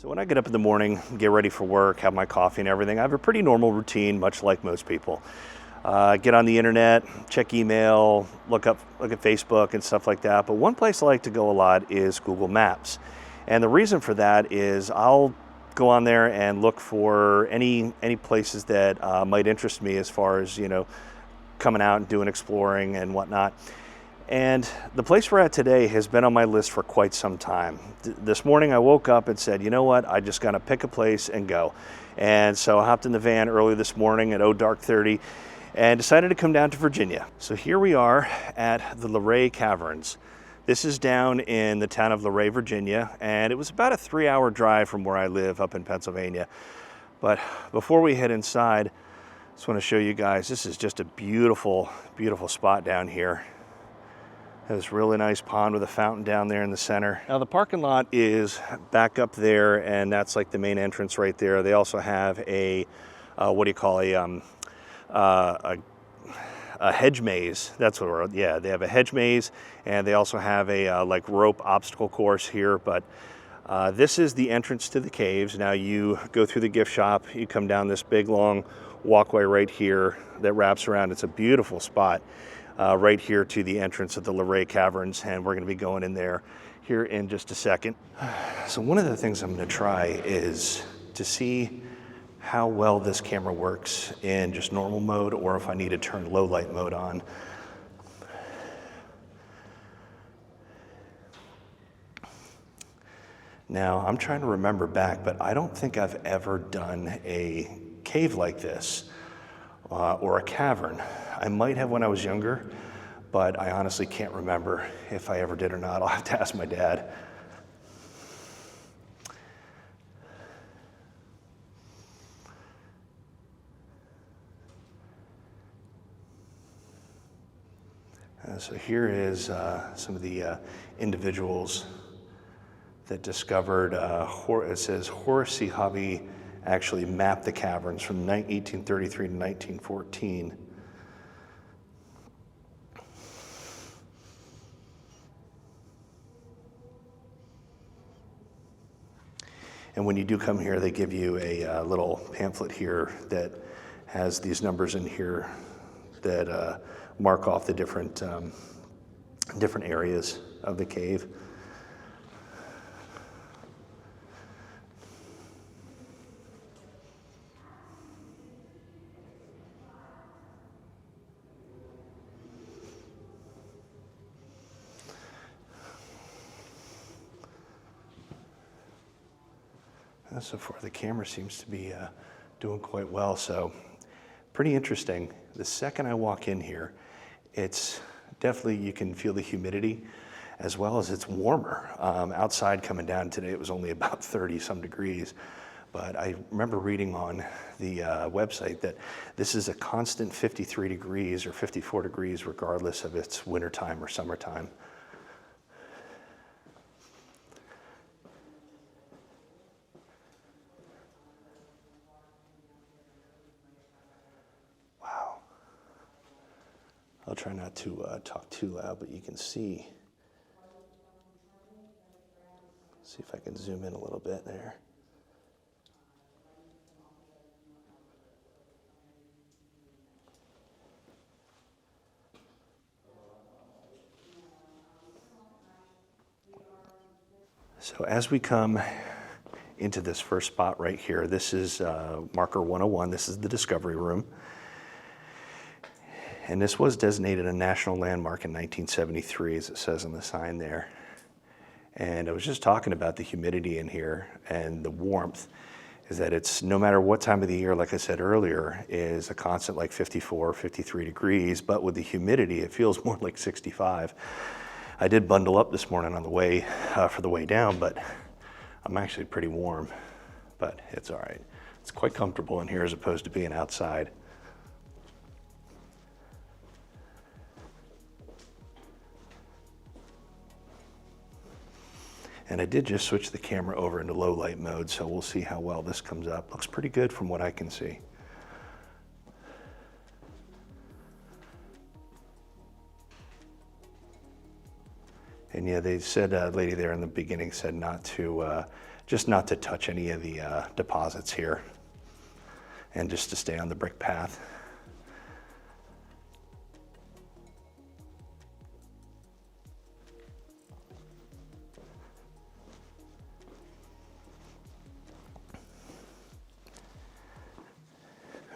So when I get up in the morning, get ready for work, have my coffee and everything, I have a pretty normal routine, much like most people. Get on the internet, check email, look at Facebook and stuff like that. But one place I like to go a lot is Google Maps. And the reason for that is I'll go on there and look for any places that might interest me as far as, coming out and doing exploring and whatnot. And the place we're at today has been on my list for quite some time. This morning I woke up and said, you know what, I just gotta pick a place and go. And so I hopped in the van early this morning at dark 30 and decided to come down to Virginia. So here we are at the Luray Caverns. This is down in the town of Luray, Virginia, and it was about a 3-hour drive from where I live up in Pennsylvania. But before we head inside, I just wanna show you guys, this is just a beautiful, beautiful spot down here. There's a really nice pond with a fountain down there in the center. Now the parking lot is back up there, and that's like the main entrance right there. They also have a a hedge maze. That's what they have a hedge maze, and they also have a like rope obstacle course here. But this is the entrance to the caves. Now you go through the gift shop, you come down this big long walkway right here that wraps around. It's a beautiful spot. Right here to the entrance of the Luray Caverns, and we're going to be going in there here in just a second. So one of the things I'm going to try is to see how well this camera works in just normal mode, or if I need to turn low light mode on. Now I'm trying to remember back, but I don't think I've ever done a cave like this. Or a cavern. I might have when I was younger, but I honestly can't remember if I ever did or not. I'll have to ask my dad. So here is some of the individuals that discovered, it says Horace C. Hobby actually mapped the caverns from 1833 to 1914. And when you do come here, they give you a little pamphlet here that has these numbers in here that mark off the different areas of the cave. So far the camera seems to be doing quite well, so pretty interesting. The second I walk in here, it's definitely, you can feel the humidity as well as it's warmer. Outside coming down today, it was only about 30 some degrees, but I remember reading on the website that this is a constant 53 degrees or 54 degrees regardless of it's wintertime or summertime. I'll try not to talk too loud, but you can see. See if I can zoom in a little bit there. So as we come into this first spot right here, this is marker 101. This is the discovery room. And this was designated a national landmark in 1973, as it says on the sign there. And I was just talking about the humidity in here and the warmth, is that it's, no matter what time of the year, like I said earlier, is a constant like 54, 53 degrees, but with the humidity, it feels more like 65. I did bundle up this morning on the way, for the way down, but I'm actually pretty warm, but it's all right. It's quite comfortable in here as opposed to being outside. And I did just switch the camera over into low light mode, so we'll see how well this comes up. Looks pretty good from what I can see. And yeah, they said, lady there in the beginning said not to, just not to touch any of the deposits here and just to stay on the brick path.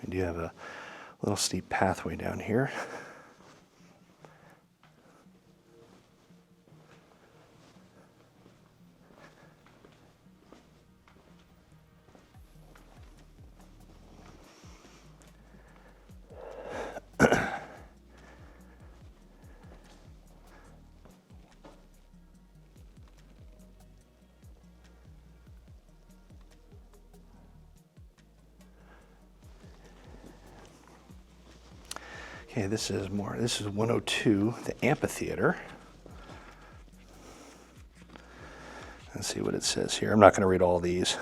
We do have a little steep pathway down here. Okay, this is 102, the amphitheater. Let's see what it says here. I'm not going to read all these.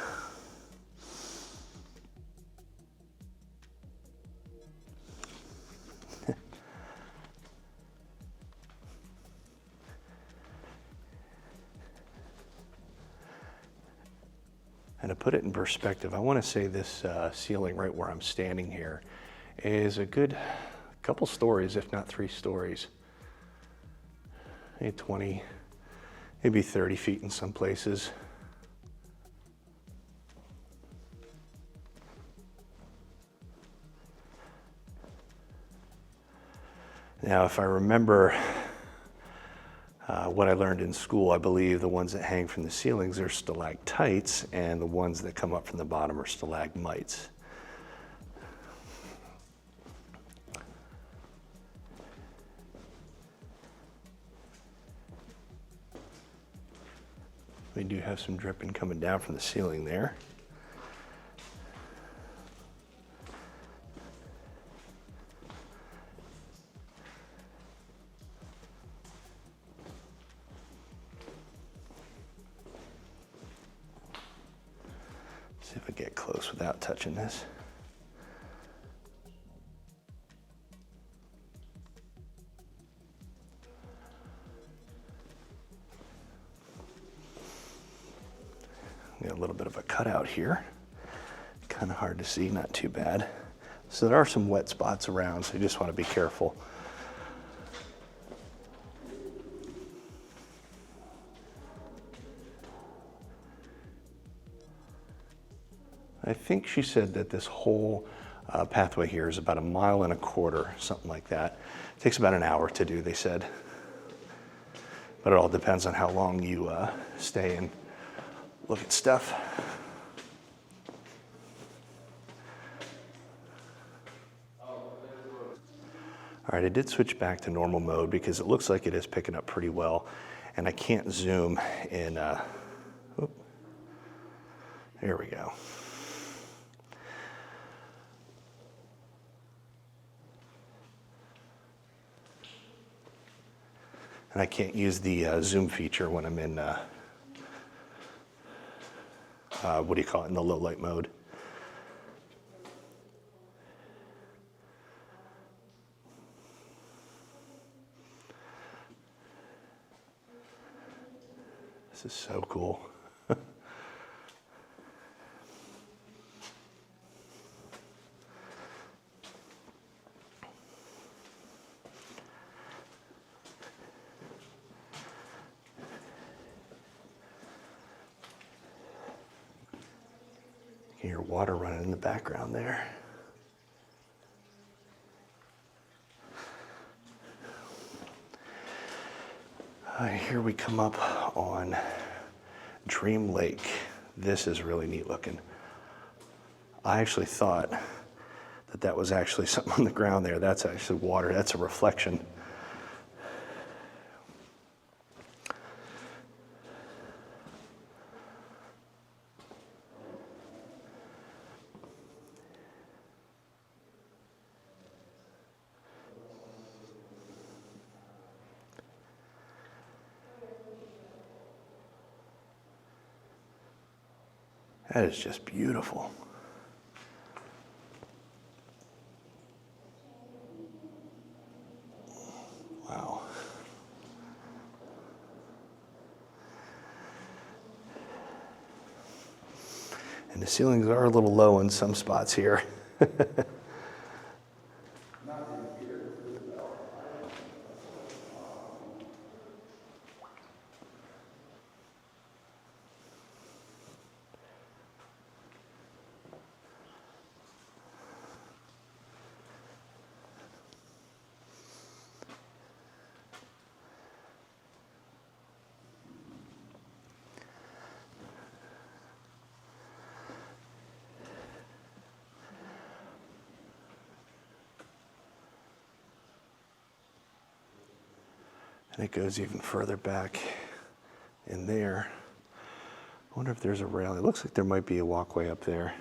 And to put it in perspective, I want to say this ceiling right where I'm standing here is a good couple stories, if not 3 stories. Maybe 20, maybe 30 feet in some places. Now, if I remember what I learned in school, I believe the ones that hang from the ceilings are stalactites, and the ones that come up from the bottom are stalagmites. We do have some dripping coming down from the ceiling there. See if I get close without touching this. Got a little bit of a cutout here. Kind of hard to see, not too bad. So there are some wet spots around, so you just want to be careful. I think she said that this whole pathway here is about 1.25 miles, something like that. It takes about an hour to do, they said. But it all depends on how long you stay and look at stuff. All right, I did switch back to normal mode because it looks like it is picking up pretty well, and I can't zoom in. There we go. And I can't use the zoom feature when I'm in, what do you call it, in the low light mode. This is so cool. You hear water running in the background there. Here we come up on Dream Lake. This is really neat looking. I actually thought that that was actually something on the ground there. That's actually water. That's a reflection. That is just beautiful. Wow. And the ceilings are a little low in some spots here. And it goes even further back in there. I wonder if there's a rail. It looks like there might be a walkway up there.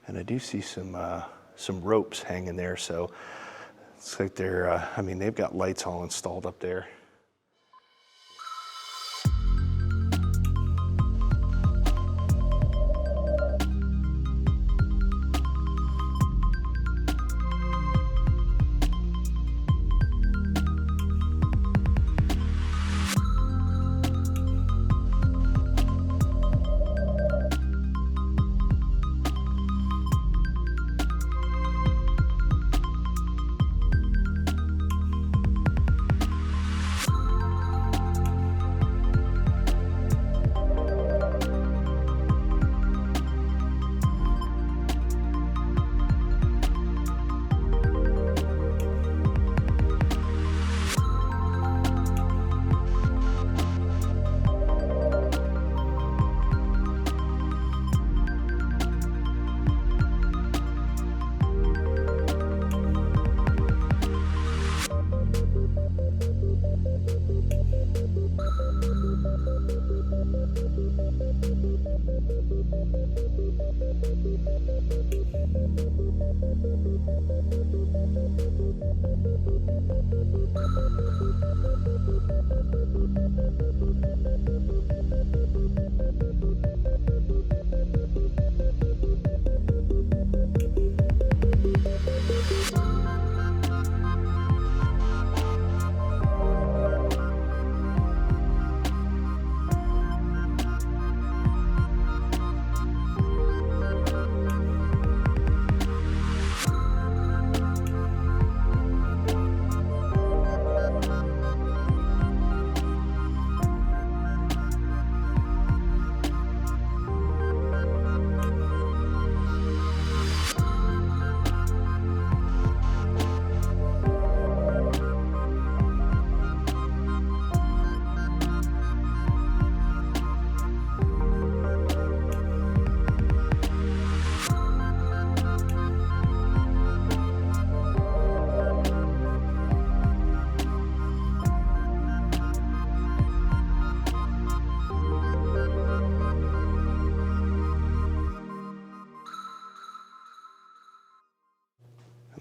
And I do see some ropes hanging there, so it's like they're, I mean, they've got lights all installed up there.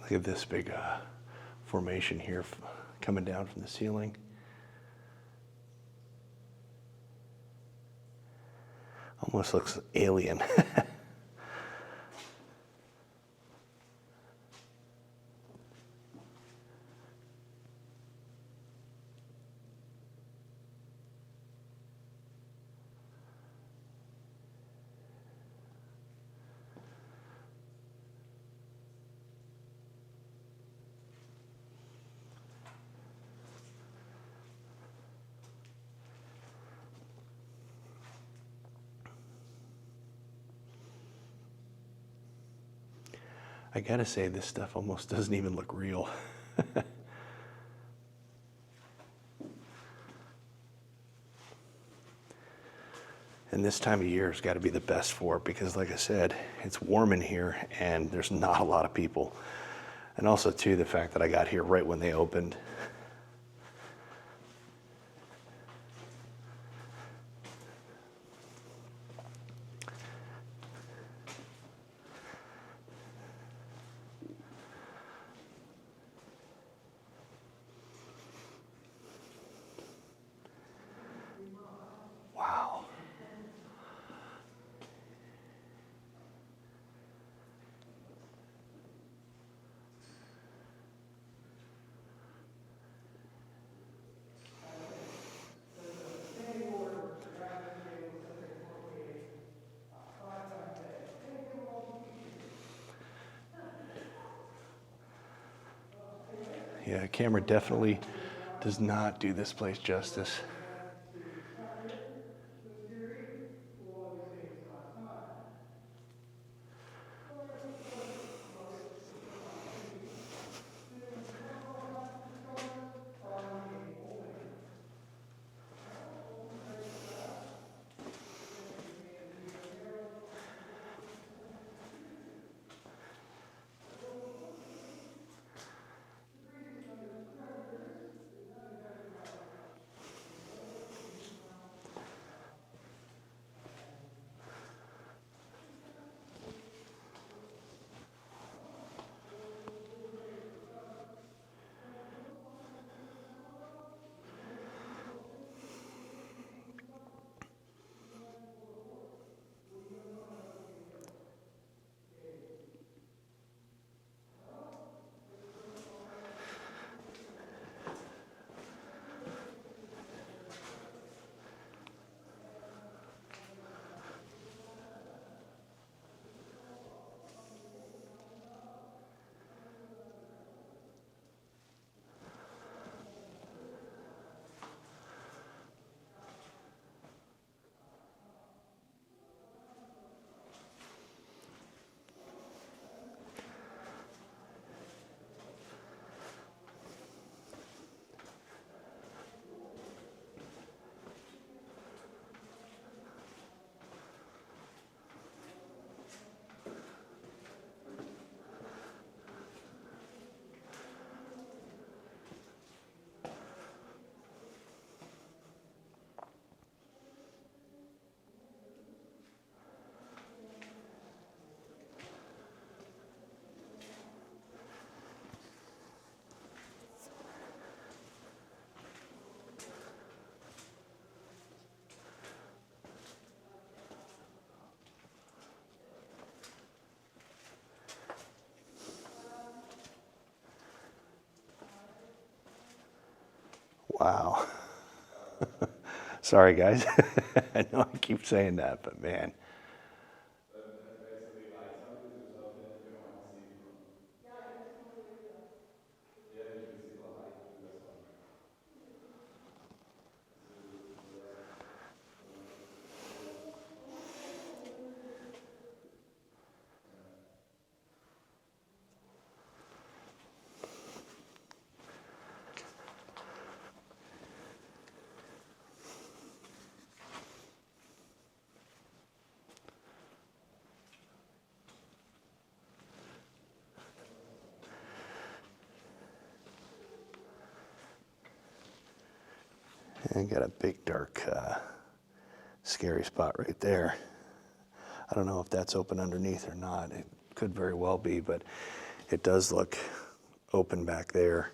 Look at this big formation here coming down from the ceiling. Almost looks alien. I gotta say, this stuff almost doesn't even look real. And this time of year has got to be the best for it because, like I said, it's warm in here and there's not a lot of people. And also, too, the fact that I got here right when they opened. Yeah, camera definitely does not do this place justice. Wow. Sorry, guys. I know I keep saying that, but man. And got a big dark scary spot right there. I don't know if that's open underneath or not. It could very well be, but it does look open back there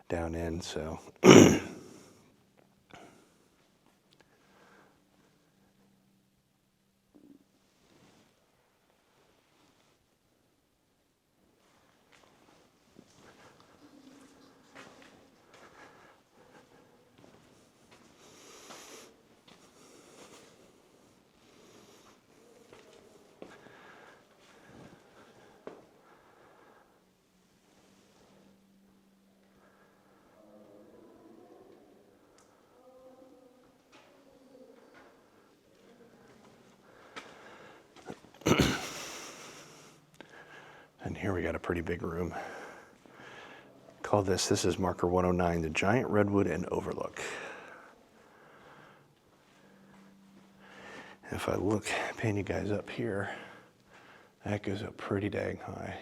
down in, so. And here we got a pretty big room. Call this is marker 109, the Giant Redwood and Overlook. If I look, pan you guys up here, that goes up pretty dang high.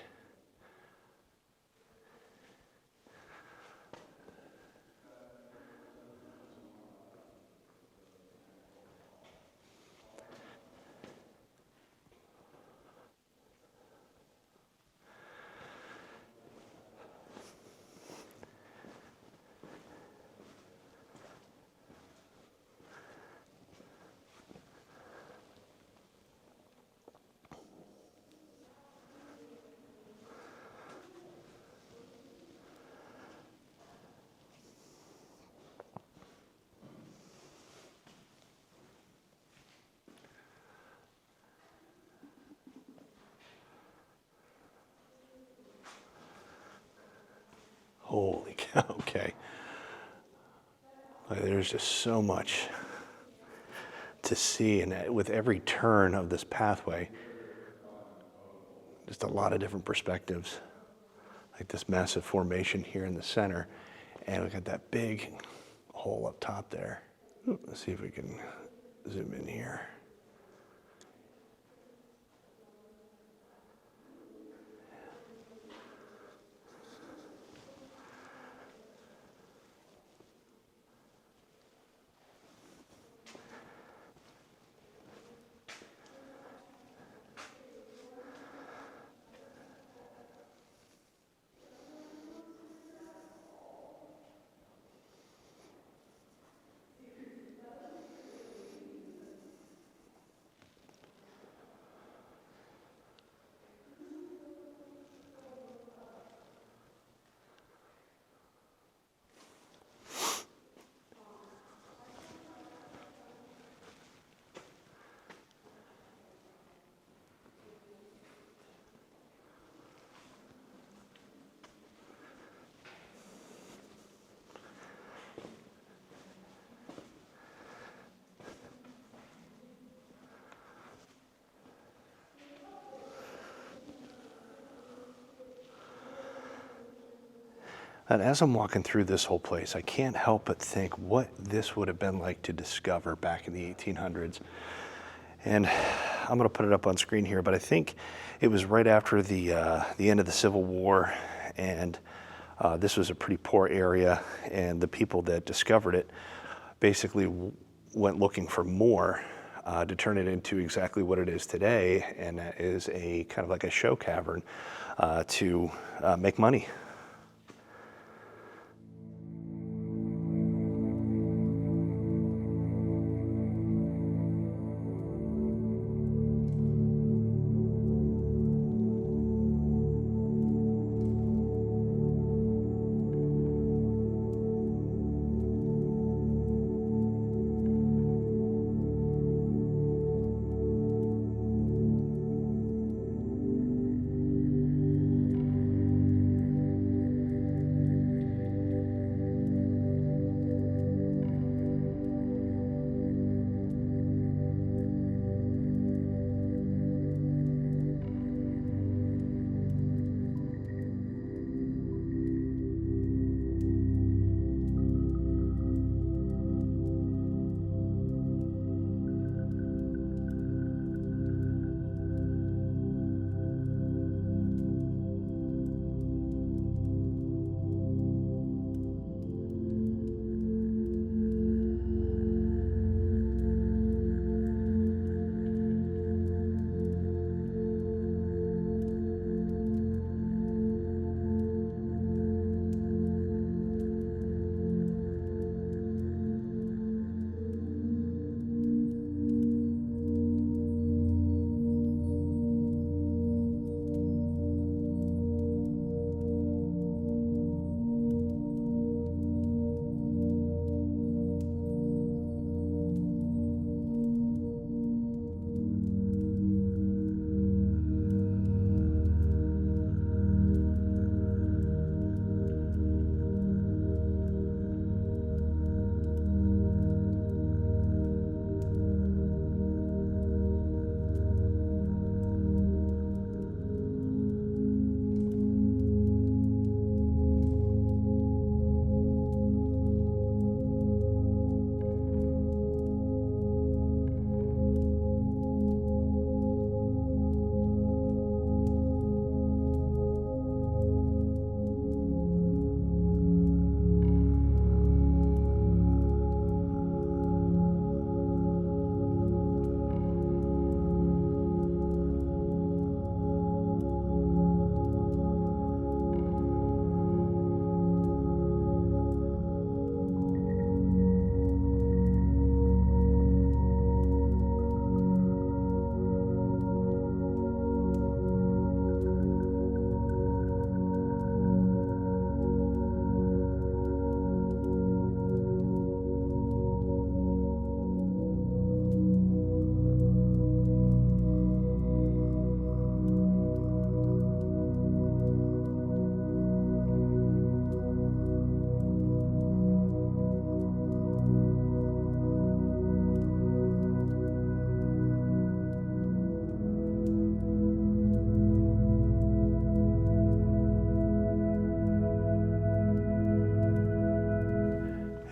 Holy cow. Okay. There's just so much to see, and with every turn of this pathway, just a lot of different perspectives. Like this massive formation here in the center, and we got that big hole up top there. Let's see if we can zoom in here. And as I'm walking through this whole place, I can't help but think what this would have been like to discover back in the 1800s. And I'm going to put it up on screen here, but I think it was right after the end of the Civil War, and this was a pretty poor area, and the people that discovered it basically went looking for more to turn it into exactly what it is today, and that is a kind of like a show cavern to make money.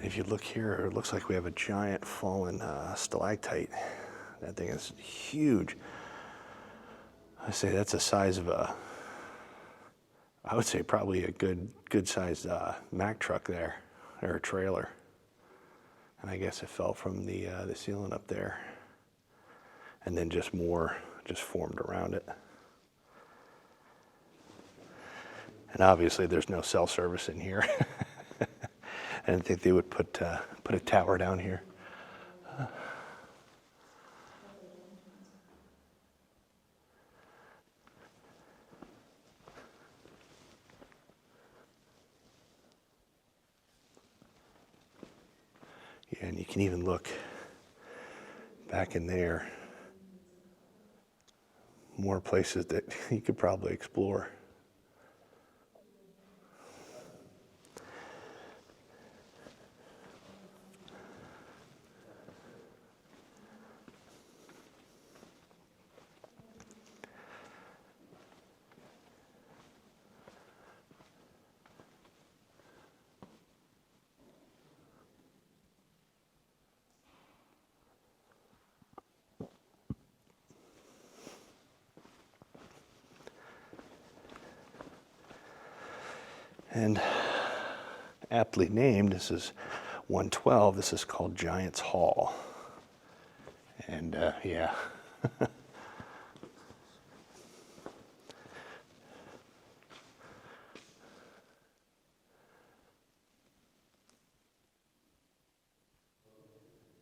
If you look here, it looks like we have a giant fallen stalactite. That thing is huge. I say that's the size of I would say probably a good sized Mack truck there, or a trailer. And I guess it fell from the ceiling up there, and then just more just formed around it. And obviously, there's no cell service in here. I didn't think they would put a tower down here. Yeah, and you can even look back in there. More places that you could probably explore. And aptly named, this is 112, this is called Giants Hall. And yeah.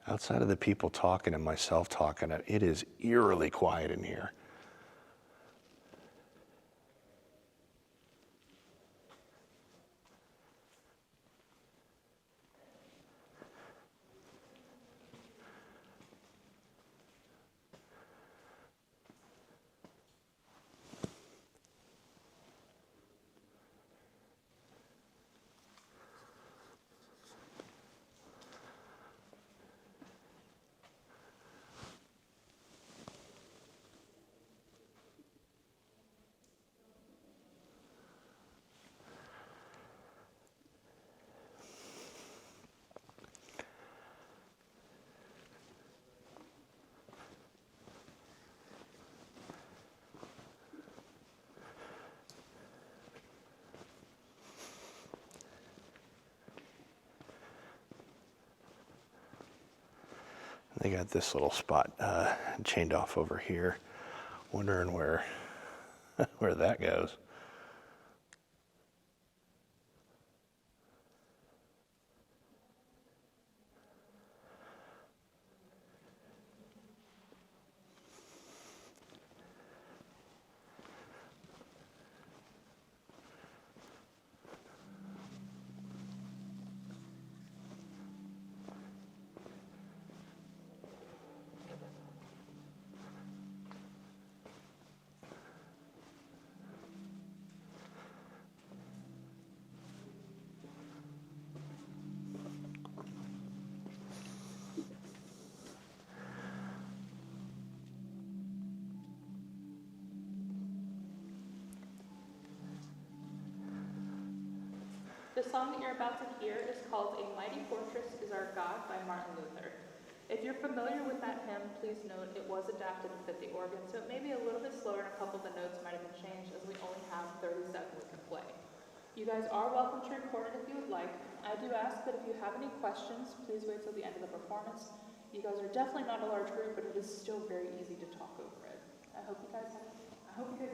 Outside of the people talking and myself talking, it is eerily quiet in here. They got this little spot chained off over here. Wondering where where that goes. The song that you're about to hear is called A Mighty Fortress Is Our God by Martin Luther. If you're familiar with that hymn, please note it was adapted to fit the organ, so it may be a little bit slower and a couple of the notes might have been changed as we only have 30 seconds we can play. You guys are welcome to record it if you would like. I do ask that if you have any questions, please wait till the end of the performance. You guys are definitely not a large group, but it is still very easy to talk over it. I hope you guys enjoy it.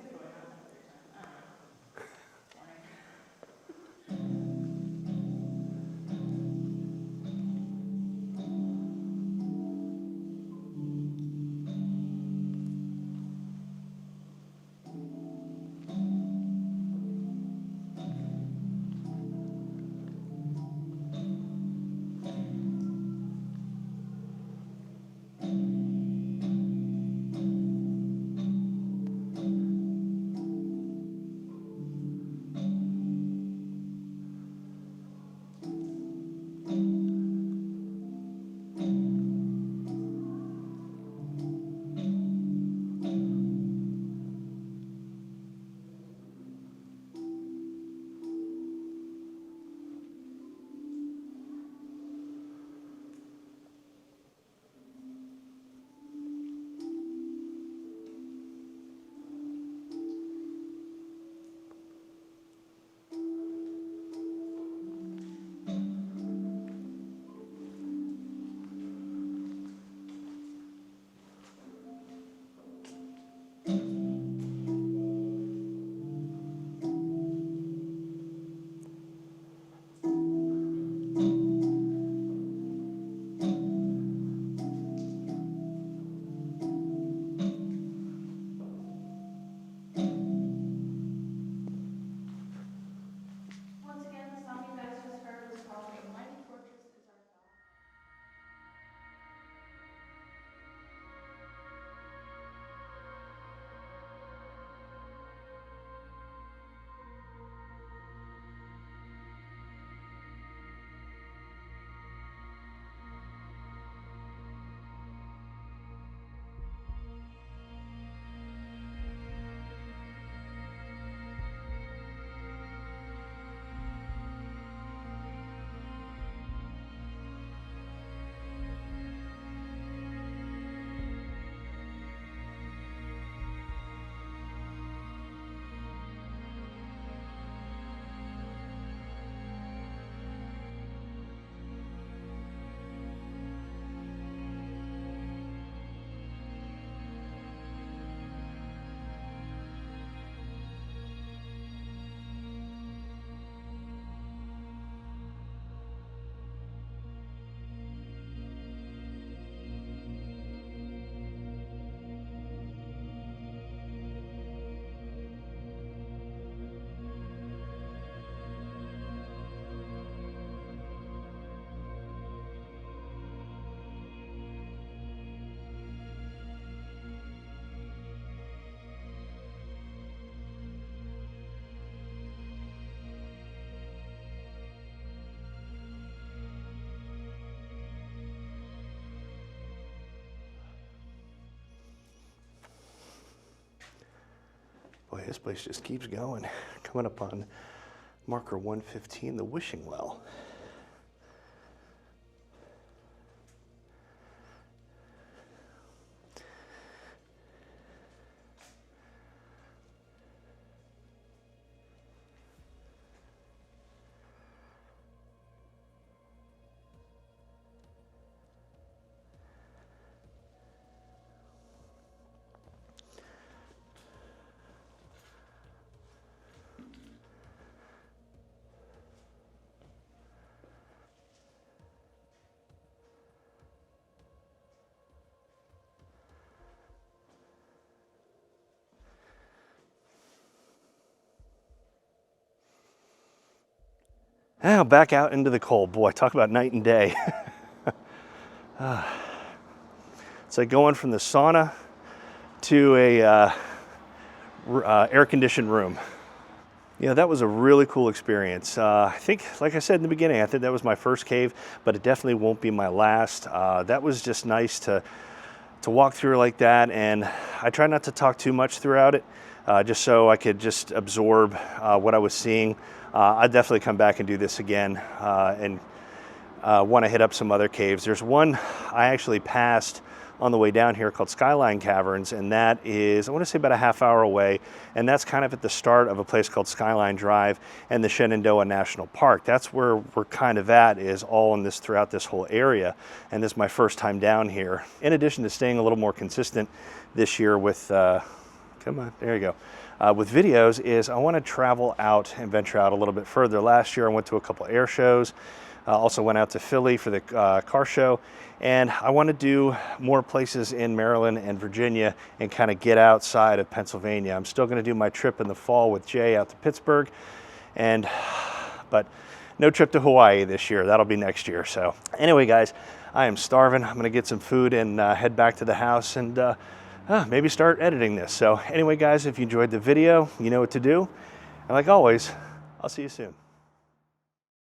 boy, this place just keeps going. Coming up on marker 115, the wishing well. Now back out into the cold. Boy, talk about night and day. It's like going from the sauna to a air-conditioned room. You know, that was a really cool experience. I think, like I said in the beginning, I think that was my first cave, but it definitely won't be my last. That was just nice to walk through like that, and I try not to talk too much throughout it, just so I could just absorb what I was seeing. I'd definitely come back and do this again, and want to hit up some other caves. There's one I actually passed on the way down here called Skyline Caverns, and that is, I want to say, about a half-hour away, and that's kind of at the start of a place called Skyline Drive and the Shenandoah National Park. That's where we're kind of at, is all in this, throughout this whole area, and this is my first time down here. In addition to staying a little more consistent this year with, come on, there you go. With videos, is I want to travel out and venture out a little bit further. Last year I went to a couple air shows, also went out to Philly for the car show, and I want to do more places in Maryland and Virginia and kind of get outside of Pennsylvania. I'm still going to do my trip in the fall with Jay out to Pittsburgh, but no trip to Hawaii this year. That'll be next year. So anyway, guys, I am starving. I'm going to get some food and head back to the house and maybe start editing this. So anyway, guys, if you enjoyed the video, you know what to do. And like always, I'll see you soon.